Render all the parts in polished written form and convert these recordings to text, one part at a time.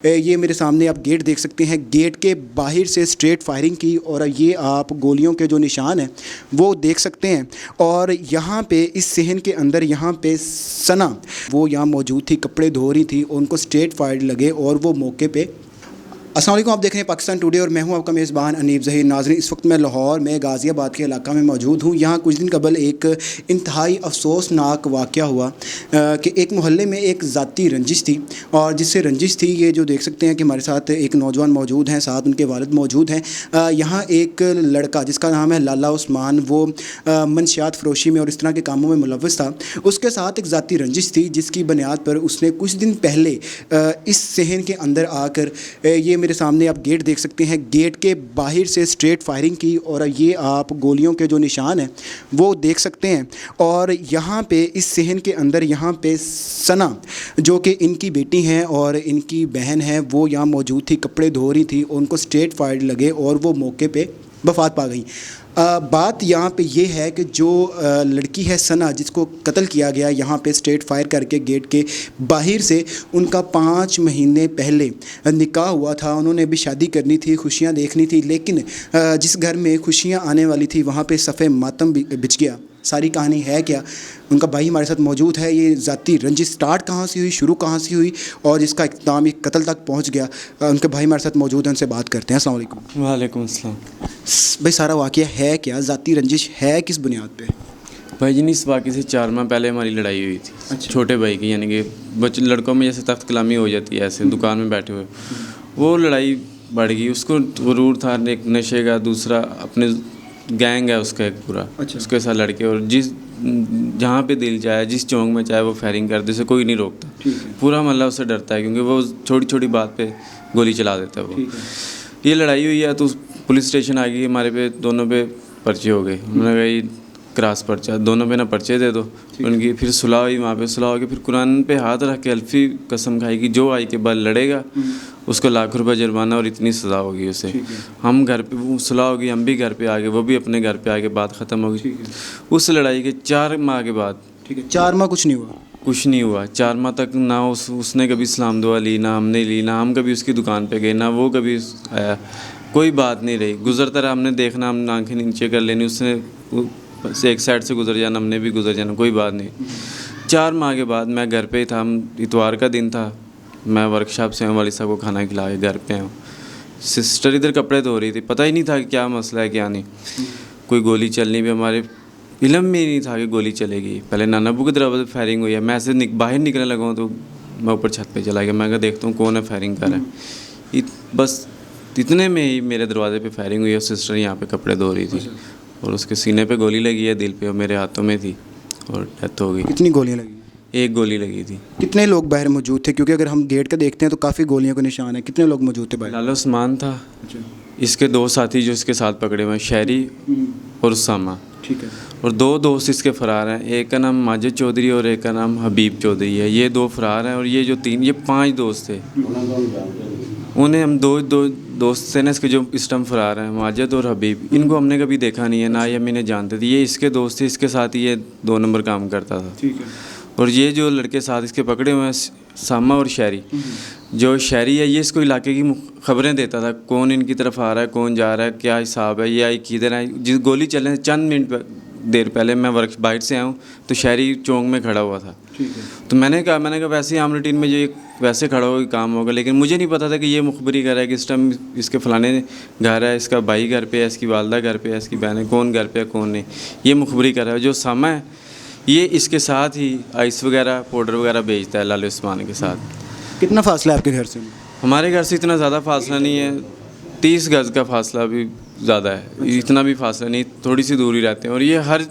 ये मेरे सामने आप गेट देख सकते हैं। गेट के बाहर से स्ट्रेट फायरिंग की और ये आप गोलियों के जो निशान हैं वो देख सकते हैं। और यहाँ पे इस सहन के अंदर यहाँ पे सना वो यहाँ मौजूद थी, कपड़े धो रही थी, उनको स्ट्रेट फायर लगे और वो मौके पे। अस्सलाम वालेकुम, आप देख रहे हैं पाकिस्तान टुडे और मैं हूं आपका मेज़बान अनीब ज़हीर। नाज़रीन, इस वक्त मैं लाहौर में गाज़ियाबाद के इलाका में मौजूद हूं। यहाँ कुछ दिन कबल एक इंतहाई अफसोसनाक वाक़या हुआ कि एक मोहल्ले में एक ज़ाती रंजिश थी और जिससे रंजिश थी, ये जो देख सकते हैं कि हमारे साथ एक नौजवान मौजूद हैं, साथ उनके वालिद मौजूद हैं। यहाँ एक लड़का जिसका नाम है लाला उस्मान, वो मनशियात फ़रोशी में और इस तरह के कामों में मुलव्वस था। उसके साथ एक ज़ाती रंजिश थी जिसकी बुनियाद पर उसने कुछ दिन पहले इस सहन के अंदर आकर ये मेरे सामने आप गेट देख सकते हैं। गेट के बाहर से स्ट्रेट फायरिंग की और ये आप गोलियों के जो निशान हैं वो देख सकते हैं। और यहाँ पे इस सहन के अंदर यहाँ पे सना जो कि इनकी बेटी हैं और इनकी बहन है, वो यहाँ मौजूद थी, कपड़े धो रही थी, उनको स्ट्रेट फायर लगे और वो मौके पे वफ़ात पा गई। बात यहाँ पे ये है कि जो लड़की है सना, जिसको कत्ल किया गया यहाँ पे स्ट्रेट फायर करके गेट के बाहर से, उनका 5 महीने पहले निकाह हुआ था। उन्होंने अभी शादी करनी थी, खुशियाँ देखनी थी, लेकिन जिस घर में खुशियाँ आने वाली थी वहाँ पे सफ़े मातम बिछ गया। सारी कहानी है क्या, उनका भाई हमारे साथ मौजूद है। ये ज़ाती रंजिश स्टार्ट कहाँ से हुई, शुरू कहाँ से हुई और जिसका इख्तिताम एक कत्ल तक पहुँच गया, उनके भाई हमारे साथ मौजूद हैं, उनसे बात करते हैं। अस्सलाम वालेकुम। वालेकुम अस्सलाम। भाई, सारा वाक़या है क्या, ज़ाती रंजिश है किस बुनियाद पे? भाई जी, इस वाक़े से 4 माह पहले हमारी लड़ाई हुई थी। अच्छा। छोटे भाई की, यानी कि बच्चे लड़कों में जैसे तख्त कलामी हो जाती है, ऐसे दुकान में बैठे हुए, वो लड़ाई बढ़ गई। उसको गुरूर था एक नशे का, दूसरा अपने गैंग है उसका एक पूरा। अच्छा। उसके साथ लड़के, और जहाँ पे दिल चाहे, जिस चौंक में चाहे वो फायरिंग कर दे, उसे कोई नहीं रोकता। पूरा मोहल्ला उससे डरता है क्योंकि वो छोटी छोटी बात पे गोली चला देता है वो। ये लड़ाई हुई है तो पुलिस स्टेशन आ गई, हमारे पे दोनों पे पर्चे हो गए। उन्होंने कहा ये क्रॉस पर्चा, दोनों पे ना पर्चे दे दो। उनकी फिर सुलह हुई, वहाँ पे सुलह हो गई। फिर कुरान पे हाथ रख के अल्फी कसम खाई कि जो आई के बाद लड़ेगा उसको ₹1,00,000 जुर्माना और इतनी सज़ा होगी उसे। हम घर पे, वो सुलह होगी, हम भी घर पे आ गए, वो भी अपने घर पे आ गए, बात ख़त्म हो गई। उस लड़ाई के 4 माह के बाद, 4 माह कुछ नहीं हुआ? कुछ नहीं हुआ। 4 माह तक ना उसने कभी सलाम दुआ ली, ना हमने ली, ना हम कभी उसकी दुकान पे गए, ना वो कभी आया। कोई बात नहीं रही, गुजरता रहा। हमने देखना, हम आंखें नीचे कर लेनी, उसने एक साइड से गुजर जाना, हमने भी गुजर जाना, कोई बात नहीं। 4 माह के बाद मैं घर पे ही था। हम इतवार का दिन था, मैं वर्कशॉप से वाली साहब को खाना खिला के घर पे आया हूँ। सिस्टर इधर कपड़े धो रही थी, पता ही नहीं था कि क्या मसला है क्या नहीं। कोई गोली चलनी भी हमारे इलम में ही नहीं था कि गोली चलेगी। पहले नानाबू की दरवाजे पर फायरिंग हुई है। मैं ऐसे बाहर निकलने लगा हूँ तो मैं ऊपर छत पे चला गया। मैं कहा देखता हूँ कौन है फायरिंग कर रहा है। बस इतने में ही मेरे दरवाजे पे फायरिंग हुई और सिस्टर यहाँ पे कपड़े धो रही थी और उसके सीने पे गोली लगी है, दिल पे, और मेरे हाथों में थी और डेथ हो गई। कितनी गोलियां लगी? 1 गोली लगी थी। कितने लोग बाहर मौजूद थे, क्योंकि अगर हम गेट का देखते हैं तो काफ़ी गोलियों के निशान है। कितने लोग मौजूद थे बाहर? लाला उस्मान था, इसके 2 साथी जो इसके साथ पकड़े हुए हैं, शहरी और उसामा। ठीक है। और 2 दोस्त इसके फ़रार हैं। एक का नाम माजिद चौधरी और एक का नाम हबीब चौधरी है। ये 2 फ़रार हैं और ये 5 दोस्त थे। उन्हें हम दो दोस्त थे ना इसके, जो इस टाइम फ़रार हैं, माजिद और हबीब। इनको हमने कभी देखा नहीं है, ना ही हम इन्हें जानते थे। ये इसके दोस्त थे, इसके साथ ही ये 2 नंबर काम करता था। ठीक है। और ये जो लड़के साथ इसके पकड़े हुए हैं, सामा और शहरी, जो शहरी है ये इसको इलाके की खबरें देता था, कौन इनकी तरफ आ रहा है, कौन जा रहा है, क्या हिसाब है, ये आई किधर है। जिस गोली चलने से चंद मिनट देर पहले मैं बाइट से आया हूँ तो शहरी चौंक में खड़ा हुआ था। ठीक है। तो मैंने कहा वैसे ही आम रूटीन में जो वैसे खड़ा होगा काम होगा, लेकिन मुझे नहीं पता था कि ये मुखबरी कर रहा है कि इस टाइम इसके फलाने घर है, इसका भाई घर पे है, इसकी वालदा घर पे है, इसकी बहन है, कौन घर पे है कौन नहीं, ये मुखबरी कर रहा है। जो सामा है ये इसके साथ ही आइस वगैरह, पाउडर वगैरह बेचता है लाला उस्मान के साथ। कितना फासला है आपके घर से? हमारे घर से इतना ज़्यादा फासला नहीं है, 30 गज़ का फासला भी ज़्यादा है। इतना भी फासला नहीं, थोड़ी सी दूरी रहते हैं। और ये हर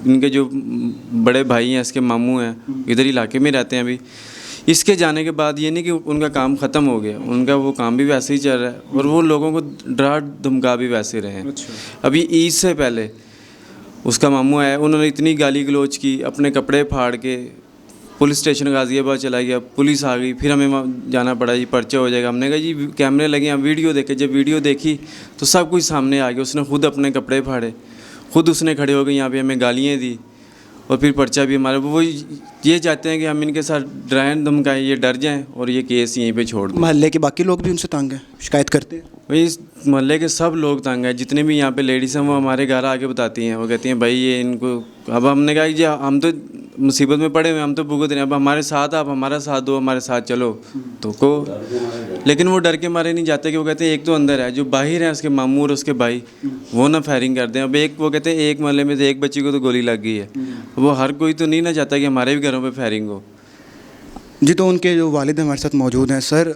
इनके जो बड़े भाई हैं, इसके मामू हैं, इधर इलाके में रहते हैं अभी। इसके जाने के बाद ये नहीं कि उनका काम ख़त्म हो गया, उनका वो काम भी वैसे ही चल रहा है और वो लोगों को डरा धमका भी वैसे रहे हैं। अभी ईद से पहले उसका मामू आया, उन्होंने इतनी गाली गलोच की, अपने कपड़े फाड़ के पुलिस स्टेशन गाज़ियाबाद चला गया। पुलिस आ गई, फिर हमें जाना पड़ा, जी पर्चा हो जाएगा। हमने कहा जी कैमरे लगे हैं, वीडियो देखे। जब वीडियो देखी तो सब कुछ सामने आ गया। उसने खुद अपने कपड़े फाड़े, खुद उसने खड़े हो गए यहाँ पे हमें गालियाँ दी और फिर पर्चा भी हमारा, वो ये चाहते हैं कि हम इनके साथ डराएं धमकाएं, ये डर जाएं और ये केस यहीं पे छोड़ दें। मोहल्ले के बाकी लोग भी उनसे तंग हैं, शिकायत करते हैं? भाई इस मोहल्ले के सब लोग तंग हैं, जितने भी यहाँ पे लेडीज़ हैं वो हमारे घर आके बताती हैं, वो कहती हैं भाई ये इनको, अब हमने कहा कि जी हम तो मुसीबत में पड़े हुए, हम तो भुगत रहे हैं, अब हमारे साथ, आप हमारा साथ दो, हमारे साथ चलो तो को, लेकिन वो डर के मारे नहीं जाते कि वो कहते हैं एक तो अंदर है, जो बाहर है उसके मामू और उसके भाई, वो ना फायरिंग कर दें। अब एक वो कहते हैं एक मोहल्ले में से एक बच्ची को तो गोली लग गई है, वो हर कोई तो नहीं ना चाहता कि हमारे भी घरों पर फायरिंग हो। जी, तो उनके जो वालिद हमारे साथ मौजूद हैं। सर,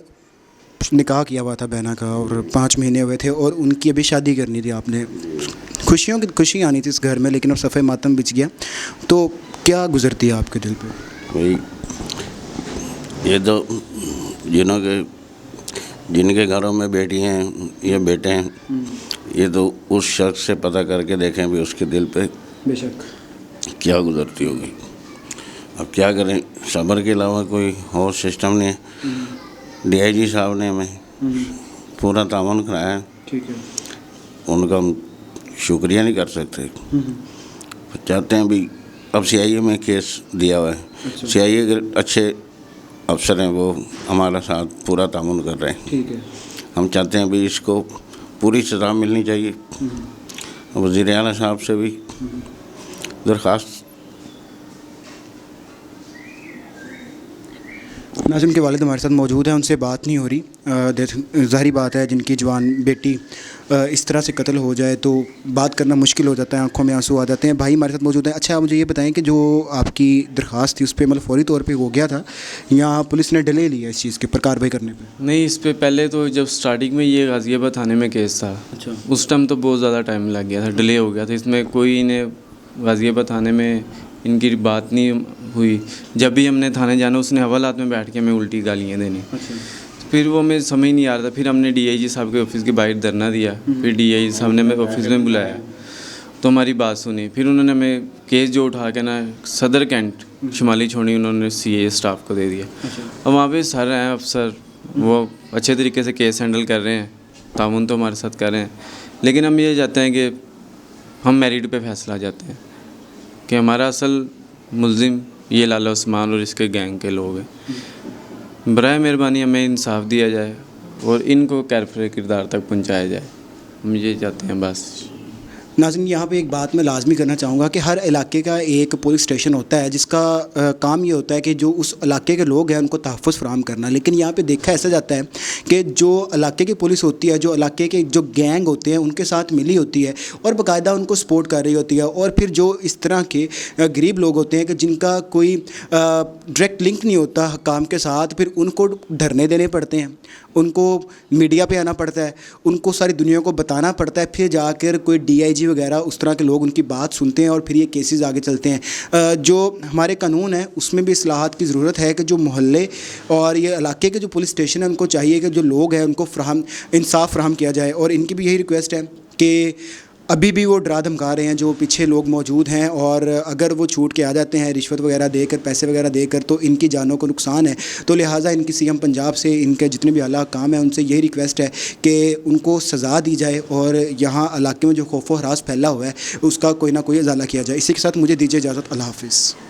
निकाह किया हुआ था बहना का और 5 महीने हुए थे और उनकी अभी शादी करनी थी, आपने खुशियों की खुशी आनी थी इस घर में, लेकिन अब सफ़े मातम बिछ गया, तो क्या गुजरती है आपके दिल पे? भाई ये तो जिनके घरों में बेटी हैं या बेटे हैं, ये तो उस शख्स से पता करके देखें भी उसके दिल पे बेशक क्या गुजरती होगी। अब क्या करें, सब्र के अलावा कोई और सिस्टम नहीं है। डीआईजी साहब ने हमें पूरा तावन कराया है, ठीक है, उनका हम शुक्रिया नहीं कर सकते। चाहते हैं भी, अब सीआईए में केस दिया हुआ है, सीआईए के अच्छे अफसर हैं, वो हमारा साथ पूरा तामुन कर रहे हैं। ठीक है, हम चाहते हैं भी इसको पूरी सज़ा मिलनी चाहिए। वज़ीर आला साहब से भी दरख्वास्त। नाज़िम के वालिद हमारे साथ मौजूद हैं, उनसे बात नहीं हो रही। ज़ाहिरी बात है, जिनकी जवान बेटी इस तरह से कत्ल हो जाए तो बात करना मुश्किल हो जाता है, आंखों में आंसू आ जाते हैं। भाई हमारे साथ मौजूद हैं। अच्छा, आप मुझे ये बताएं कि जो आपकी दरख्वास्त थी उस पर मतलब फ़ौरी तौर पे हो गया था या पुलिस ने डिले लिया इस चीज़ के पर कार्रवाई करने पे? नहीं, इस पे पहले तो जब स्टार्टिंग में ये गाज़ियाबाद थाने में केस था, अच्छा, उस टाइम तो बहुत ज़्यादा टाइम लग गया था, डिले हो गया था। इसमें कोई इन्हें गाज़ियाबाद थाने में इनकी बात नहीं हुई। जब भी हमने थाने जाना, उसने हवालात में बैठ के हमें उल्टी गालियाँ देनी। अच्छा, फिर वो हमें समझ नहीं आ रहा था। फिर हमने डीआईजी साहब के ऑफिस के बाहर धरना दिया, फिर डीआईजी साहब ने हमें ऑफिस में बुलाया तो हमारी बात सुनी। फिर उन्होंने हमें केस जो उठा के ना सदर कैंट शिमाली छोड़ी, उन्होंने सीए स्टाफ को दे दिया। अब वहाँ पे सर हैं अफसर, वो अच्छे तरीके से केस हैंडल कर रहे हैं, तामुन तो हमारे साथ कर रहे हैं, लेकिन हम ये चाहते हैं कि हम मेरिट पे फैसला चाहते हैं कि हमारा असल मुल्ज़िम ये लाला उस्मान और इसके गैंग के लोग हैं। बराए मेहरबानी हमें इंसाफ दिया जाए और इनको कैरफरे किरदार तक पहुंचाया जाए, हम ये चाहते हैं बस। नाज़िम, यहाँ पे एक बात मैं लाजमी करना चाहूँगा कि हर इलाके का एक पुलिस स्टेशन होता है जिसका काम ये होता है कि जो उस इलाके के लोग हैं उनको तहफ़्फ़ुज़ फराहम करना। लेकिन यहाँ पे देखा ऐसा जाता है कि जो इलाके की पुलिस होती है, जो इलाके के जो गैंग होते हैं उनके साथ मिली होती है और बाकायदा उनको सपोर्ट कर रही होती है, और फिर जो इस तरह के गरीब लोग होते हैं कि जिनका कोई डायरेक्ट लिंक नहीं होता काम के साथ, फिर उनको धरने देने पड़ते हैं, उनको मीडिया पे आना पड़ता है, उनको सारी दुनिया को बताना पड़ता है, फिर जाकर कोई डीआईजी वगैरह उस तरह के लोग उनकी बात सुनते हैं और फिर ये केसेस आगे चलते हैं। जो हमारे कानून है उसमें भी इस्लाहात की ज़रूरत है कि जो मोहल्ले और ये इलाके के जो पुलिस स्टेशन है उनको चाहिए कि जो लोग हैं उनको इंसाफ फराहम किया जाए। और इनकी भी यही रिक्वेस्ट है कि अभी भी वो डरा धमका रहे हैं जो पीछे लोग मौजूद हैं, और अगर वो छूट के आ जाते हैं रिश्वत वगैरह देकर, पैसे वगैरह देकर, तो इनकी जानों को नुकसान है। तो लिहाजा इनकी सीएम पंजाब से, इनके जितने भी आला काम है उनसे यही रिक्वेस्ट है कि उनको सज़ा दी जाए और यहाँ इलाके में जो खौफ व हरास फैला हुआ है उसका कोई ना कोई इजाला किया जाए। इसी के साथ मुझे दीजिए इजाज़त। अल्लाह हाफ़िज़।